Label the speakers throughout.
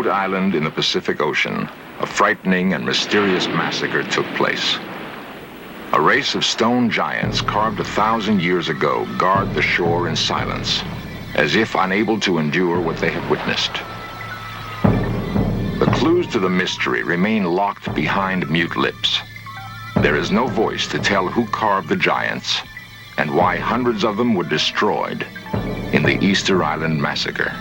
Speaker 1: remote island in the Pacific Ocean, a frightening and mysterious massacre took place. A race of stone giants carved 1,000 years ago guard the shore in silence, as if unable to endure what they have witnessed. The clues to the mystery remain locked behind mute lips. There is no voice to tell who carved the giants and why hundreds of them were destroyed in the Easter Island Massacre.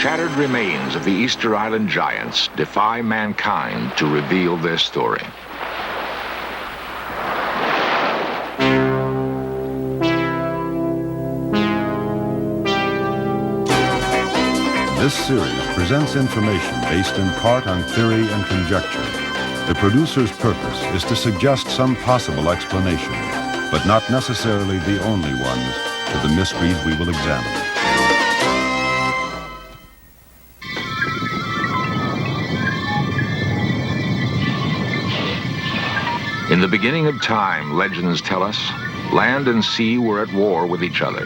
Speaker 1: Shattered remains of the Easter Island giants defy mankind to reveal their story.
Speaker 2: This series presents information based in part on theory and conjecture. The producer's purpose is to suggest some possible explanation, but not necessarily the only ones, to the mysteries we will examine.
Speaker 1: In the beginning of time, legends tell us, land and sea were at war with each other.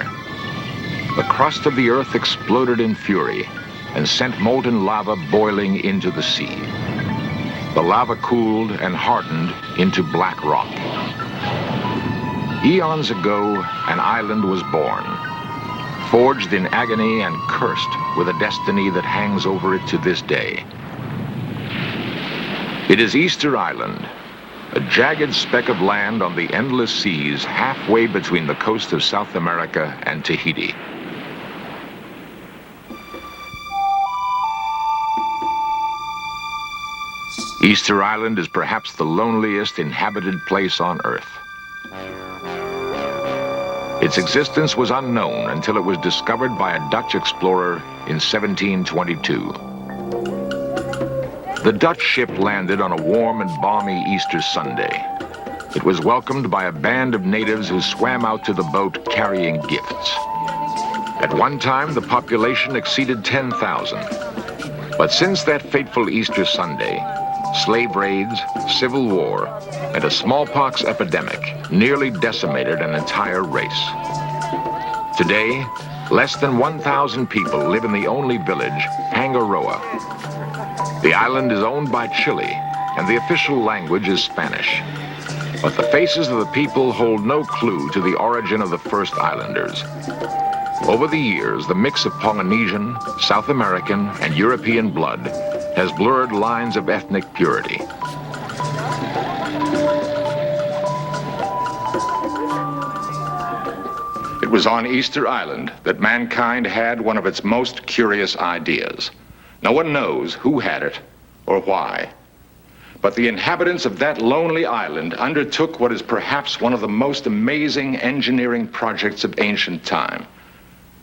Speaker 1: The crust of the earth exploded in fury and sent molten lava boiling into the sea. The lava cooled and hardened into black rock. Eons ago, an island was born, forged in agony and cursed with a destiny that hangs over it to this day. It is Easter Island, a jagged speck of land on the endless seas halfway between the coast of South America and Tahiti. Easter Island is perhaps the loneliest inhabited place on Earth. Its existence was unknown until it was discovered by a Dutch explorer in 1722. The Dutch ship landed on a warm and balmy Easter Sunday. It was welcomed by a band of natives who swam out to the boat carrying gifts. At one time, the population exceeded 10,000. But since that fateful Easter Sunday, slave raids, civil war, and a smallpox epidemic nearly decimated an entire race. Today, less than 1,000 people live in the only village, Hangaroa. The island is owned by Chile, and the official language is Spanish. But the faces of the people hold no clue to the origin of the first islanders. Over the years, the mix of Polynesian, South American, and European blood has blurred lines of ethnic purity. It was on Easter Island that mankind had one of its most curious ideas. No one knows who had it or why. But the inhabitants of that lonely island undertook what is perhaps one of the most amazing engineering projects of ancient time.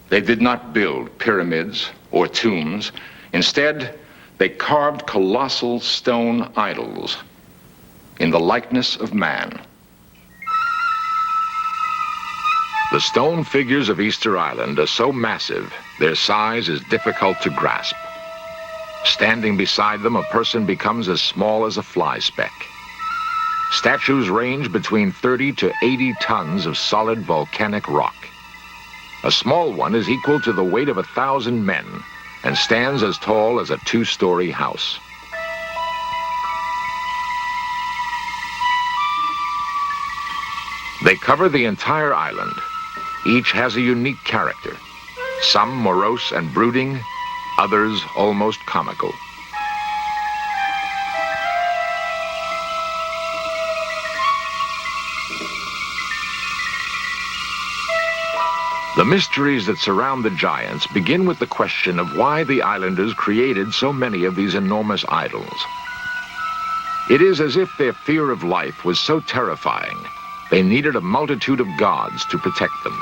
Speaker 1: They did not build pyramids or tombs. Instead, they carved colossal stone idols in the likeness of man. The stone figures of Easter Island are so massive, their size is difficult to grasp. Standing beside them, a person becomes as small as a fly speck. Statues range between 30 to 80 tons of solid volcanic rock. A small one is equal to the weight of 1,000 men and stands as tall as a 2-story house. They cover the entire island. Each has a unique character, some morose and brooding, others almost comical. The mysteries that surround the giants begin with the question of why the islanders created so many of these enormous idols. It is as if their fear of life was so terrifying they needed a multitude of gods to protect them.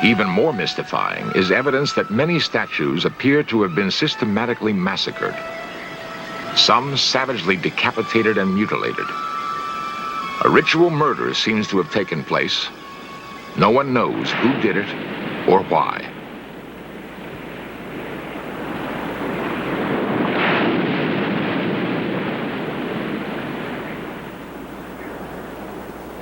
Speaker 1: Even more mystifying is evidence that many statues appear to have been systematically massacred. Some savagely decapitated and mutilated. A ritual murder seems to have taken place. No one knows who did it or why.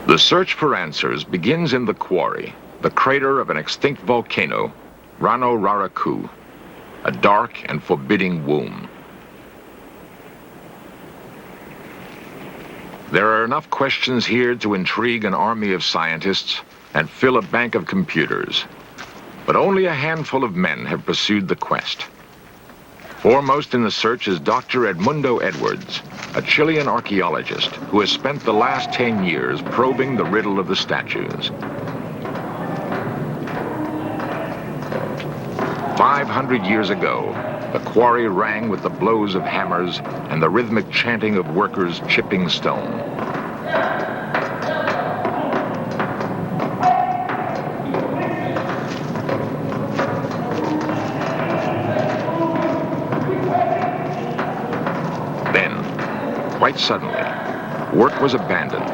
Speaker 1: The search for answers begins in the quarry, the crater of an extinct volcano, Rano Raraku, a dark and forbidding womb. There are enough questions here to intrigue an army of scientists and fill a bank of computers. But only a handful of men have pursued the quest. Foremost in the search is Dr. Edmundo Edwards, a Chilean archaeologist who has spent the last 10 years probing the riddle of the statues. 500 years ago, the quarry rang with the blows of hammers and the rhythmic chanting of workers chipping stone. Then, quite suddenly, work was abandoned.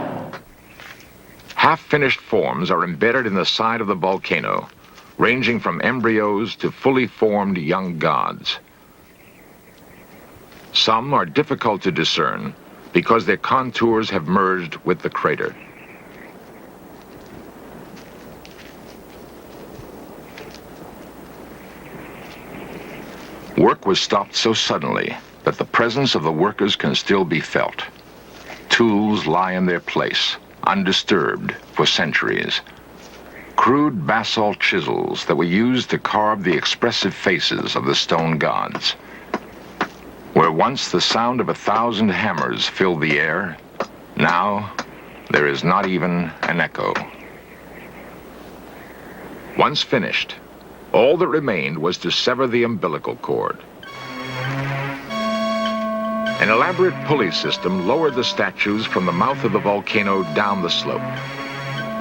Speaker 1: Half-finished forms are embedded in the side of the volcano, ranging from embryos to fully formed young gods. Some are difficult to discern because their contours have merged with the crater. Work was stopped so suddenly that the presence of the workers can still be felt. Tools lie in their place, undisturbed for centuries. Crude basalt chisels that were used to carve the expressive faces of the stone gods. Where once the sound of 1,000 hammers filled the air, now there is not even an echo. Once finished, all that remained was to sever the umbilical cord. An elaborate pulley system lowered the statues from the mouth of the volcano down the slope.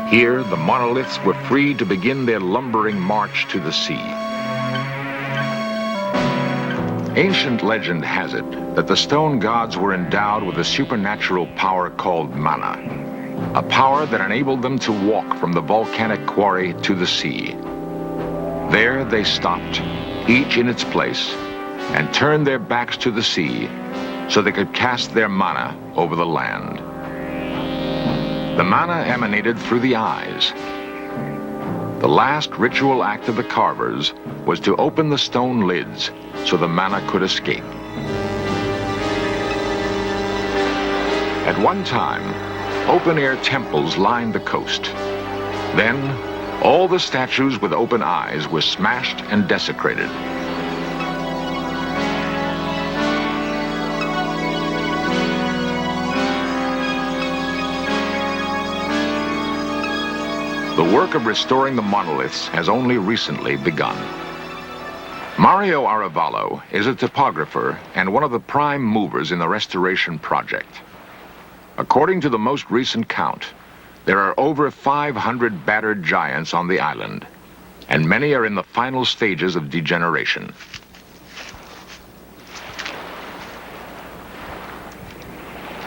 Speaker 1: Here, the monoliths were free to begin their lumbering march to the sea. Ancient legend has it that the stone gods were endowed with a supernatural power called mana, a power that enabled them to walk from the volcanic quarry to the sea. There they stopped, each in its place, and turned their backs to the sea so they could cast their mana over the land. The mana emanated through the eyes. The last ritual act of the carvers was to open the stone lids so the mana could escape. At one time, open-air temples lined the coast. Then, all the statues with open eyes were smashed and desecrated. The work of restoring the monoliths has only recently begun. Mario Aravallo is a topographer and one of the prime movers in the restoration project. According to the most recent count, there are over 500 battered giants on the island, and many are in the final stages of degeneration.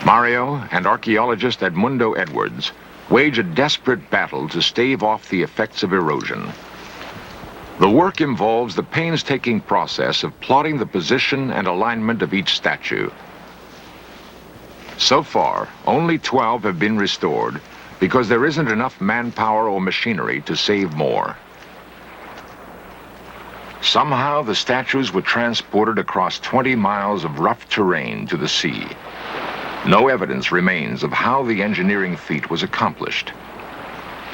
Speaker 1: Mario and archaeologist Edmundo Edwards wage a desperate battle to stave off the effects of erosion. The work involves the painstaking process of plotting the position and alignment of each statue. So far, only 12 have been restored because there isn't enough manpower or machinery to save more. Somehow, the statues were transported across 20 miles of rough terrain to the sea. No evidence remains of how the engineering feat was accomplished.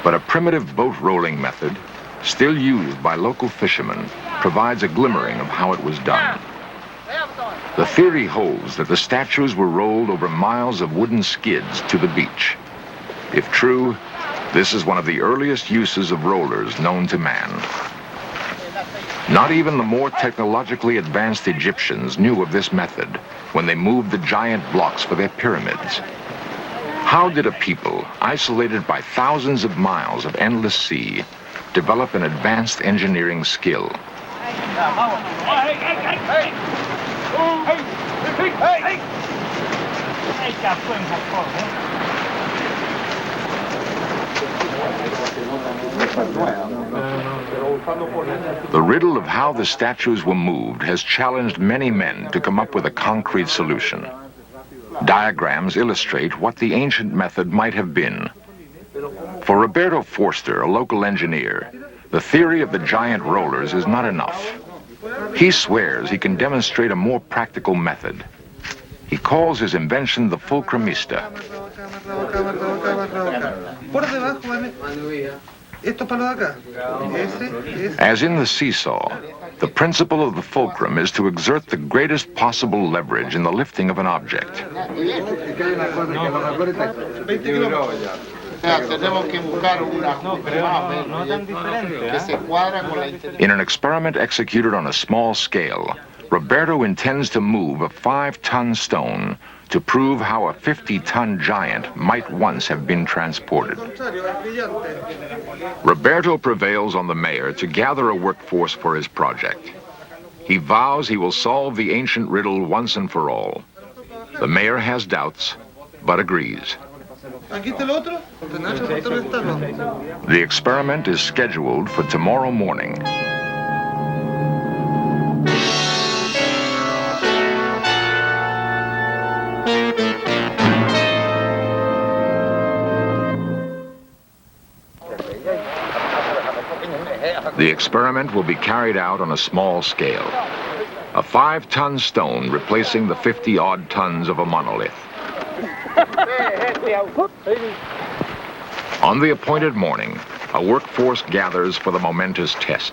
Speaker 1: But a primitive boat rolling method, still used by local fishermen, provides a glimmering of how it was done. The theory holds that the statues were rolled over miles of wooden skids to the beach. If true, this is one of the earliest uses of rollers known to man. Not even the more technologically advanced Egyptians knew of this method when they moved the giant blocks for their pyramids. How did a people, isolated by thousands of miles of endless sea, develop an advanced engineering skill? The riddle of how the statues were moved has challenged many men to come up with a concrete solution. Diagrams illustrate what the ancient method might have been. For Roberto Forster, a local engineer, the theory of the giant rollers is not enough. He swears he can demonstrate a more practical method. He calls his invention the fulcrumista. As in the seesaw, the principle of the fulcrum is to exert the greatest possible leverage in the lifting of an object. In an experiment executed on a small scale, Roberto intends to move a 5-ton stone to prove how a 50-ton giant might once have been transported. Roberto prevails on the mayor to gather a workforce for his project. He vows he will solve the ancient riddle once and for all. The mayor has doubts, but agrees. The experiment is scheduled for tomorrow morning. The experiment will be carried out on a small scale. A 5-ton stone replacing the 50-odd tons of a monolith. On the appointed morning, a workforce gathers for the momentous test.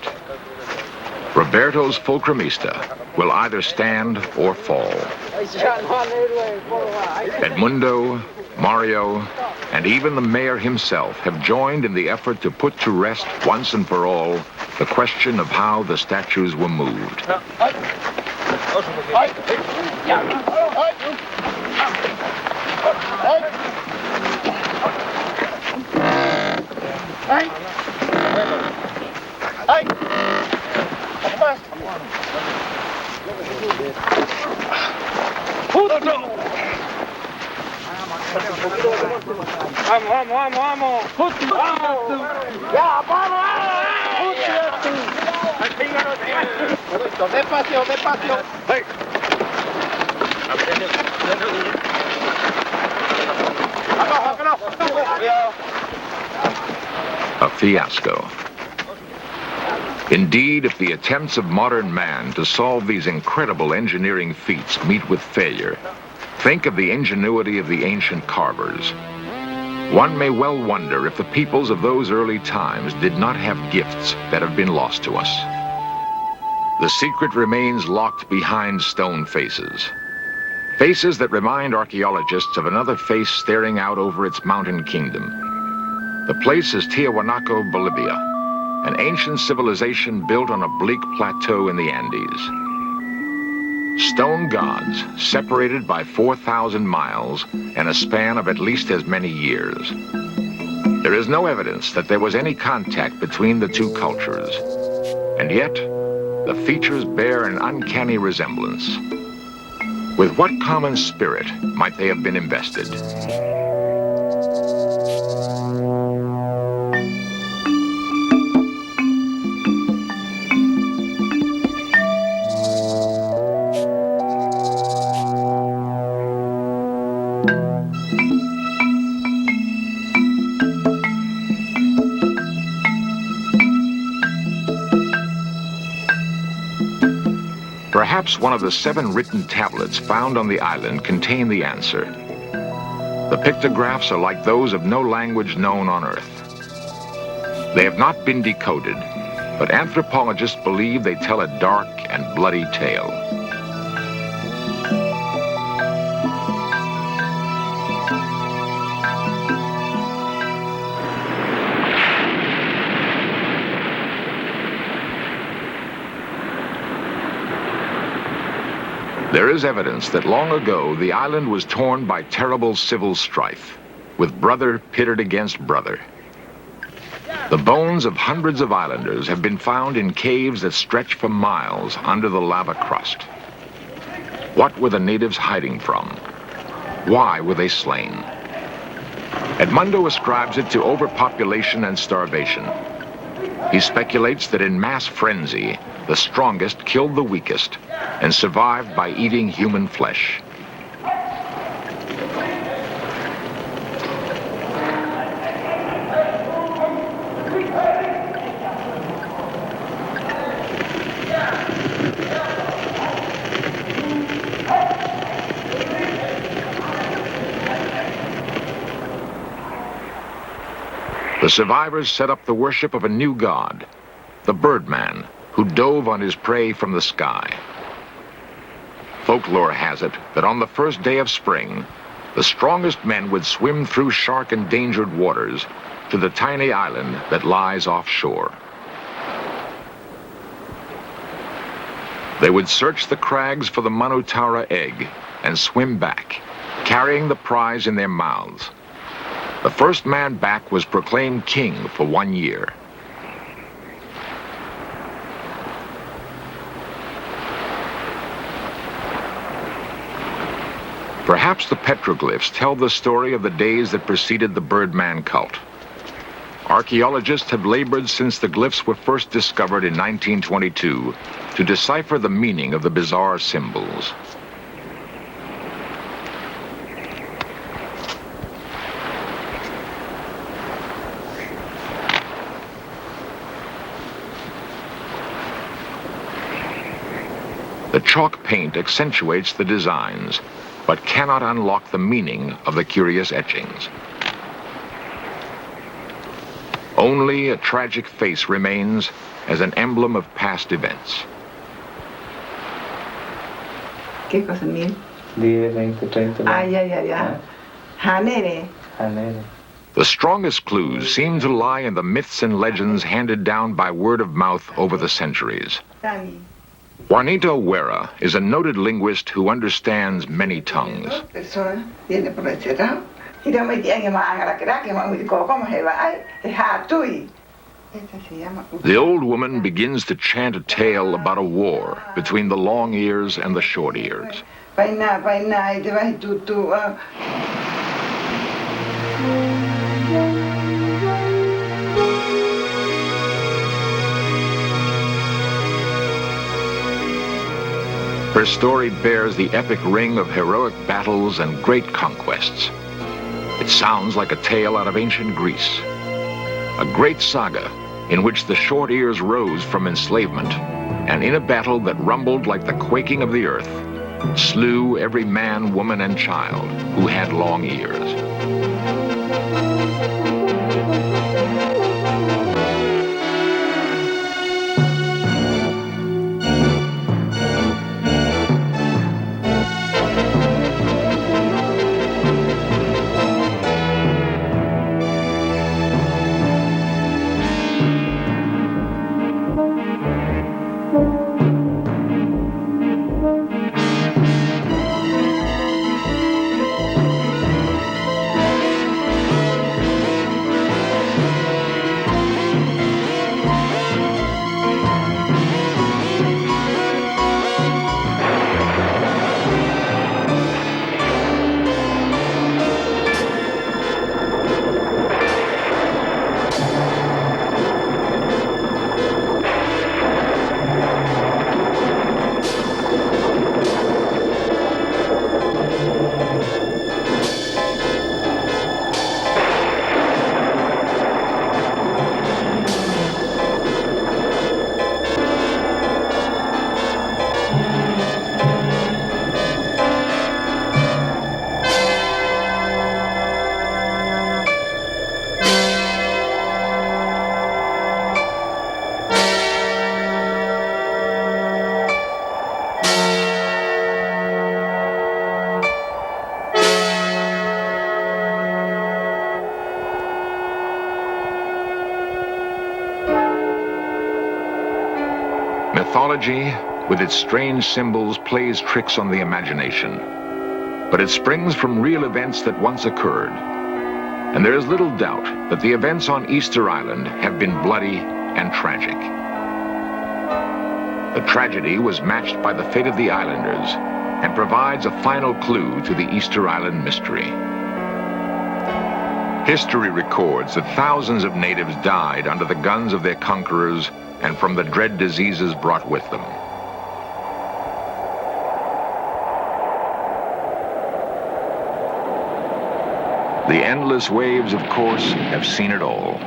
Speaker 1: Roberto's fulcrumista will either stand or fall. Edmundo, Mario, and even the mayor himself have joined in the effort to put to rest once and for all the question of how the statues were moved. A fiasco. Indeed, if the attempts of modern man to solve these incredible engineering feats meet with failure, think of the ingenuity of the ancient carvers. One may well wonder if the peoples of those early times did not have gifts that have been lost to us. The secret remains locked behind stone faces. Faces that remind archaeologists of another face staring out over its mountain kingdom. The place is Tiahuanaco, Bolivia, an ancient civilization built on a bleak plateau in the Andes. Stone gods, separated by 4,000 miles and a span of at least as many years. There is no evidence that there was any contact between the two cultures. And yet, the features bear an uncanny resemblance. With what common spirit might they have been invested? Perhaps one of the 7 written tablets found on the island contain the answer. The pictographs are like those of no language known on Earth. They have not been decoded, but anthropologists believe they tell a dark and bloody tale. There is evidence that long ago the island was torn by terrible civil strife. with brother pitted against brother. The bones of hundreds of islanders have been found in caves that stretch for miles under the lava crust. What were the natives hiding from? Why were they slain? Edmundo ascribes it to overpopulation and starvation. He speculates that in mass frenzy, the strongest killed the weakest and survived by eating human flesh. The survivors set up the worship of a new god, the Birdman, who dove on his prey from the sky. Folklore has it that on the first day of spring, the strongest men would swim through shark-endangered waters to the tiny island that lies offshore. They would search the crags for the Manotaura egg and swim back, carrying the prize in their mouths. The first man back was proclaimed king for 1 year. Perhaps the petroglyphs tell the story of the days that preceded the Birdman cult. Archaeologists have labored since the glyphs were first discovered in 1922 to decipher the meaning of the bizarre symbols. The chalk paint accentuates the designs, but cannot unlock the meaning of the curious etchings. Only a tragic face remains as an emblem of past events.
Speaker 3: ¿Qué cosa mil?
Speaker 4: 10, 20, 30.
Speaker 3: Ya. Hanere.
Speaker 1: The strongest clues seem to lie in the myths and legends handed down by word of mouth over the centuries.
Speaker 3: Tani.
Speaker 1: Juanito Huera is a noted linguist who understands many tongues.
Speaker 3: Persona viene por ese lado. Y no me tiene más a la crack, que me dijo, ¿cómo se va? Ay, es hatui. Esta se llama.
Speaker 1: The old woman begins to chant a tale about a war between the long ears and the short ears.
Speaker 3: Vaina, y te vas y tú.
Speaker 1: Her story bears the epic ring of heroic battles and great conquests. It sounds like a tale out of ancient Greece, a great saga in which the short ears rose from enslavement and in a battle that rumbled like the quaking of the earth, slew every man, woman, and child who had long ears. Mythology, with its strange symbols, plays tricks on the imagination. But it springs from real events that once occurred. And there is little doubt that the events on Easter Island have been bloody and tragic. The tragedy was matched by the fate of the islanders and provides a final clue to the Easter Island mystery. History records that thousands of natives died under the guns of their conquerors and from the dread diseases brought with them. The endless waves, of course, have seen it all.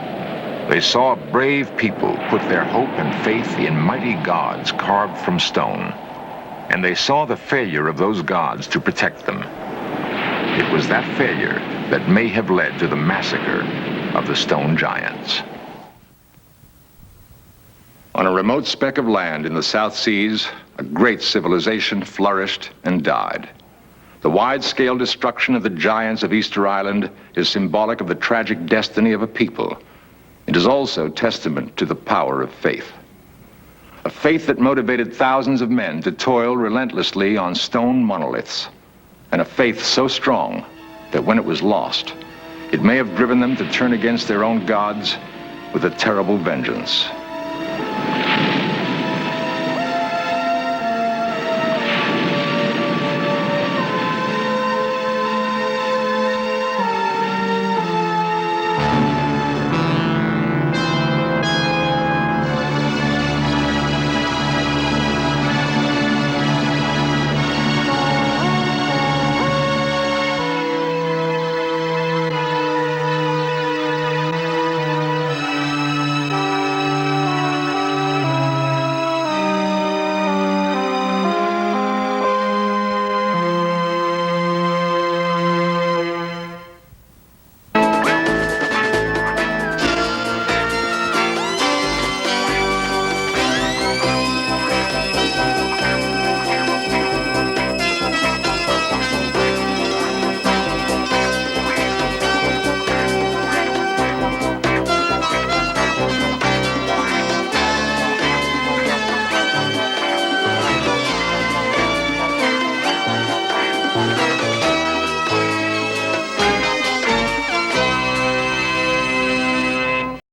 Speaker 1: They saw brave people put their hope and faith in mighty gods carved from stone, and they saw the failure of those gods to protect them. It was that failure that may have led to the massacre of the stone giants. On a remote speck of land in the South Seas, a great civilization flourished and died. The wide-scale destruction of the giants of Easter Island is symbolic of the tragic destiny of a people. It is also testament to the power of faith. A faith that motivated thousands of men to toil relentlessly on stone monoliths, and a faith so strong that when it was lost, it may have driven them to turn against their own gods with a terrible vengeance.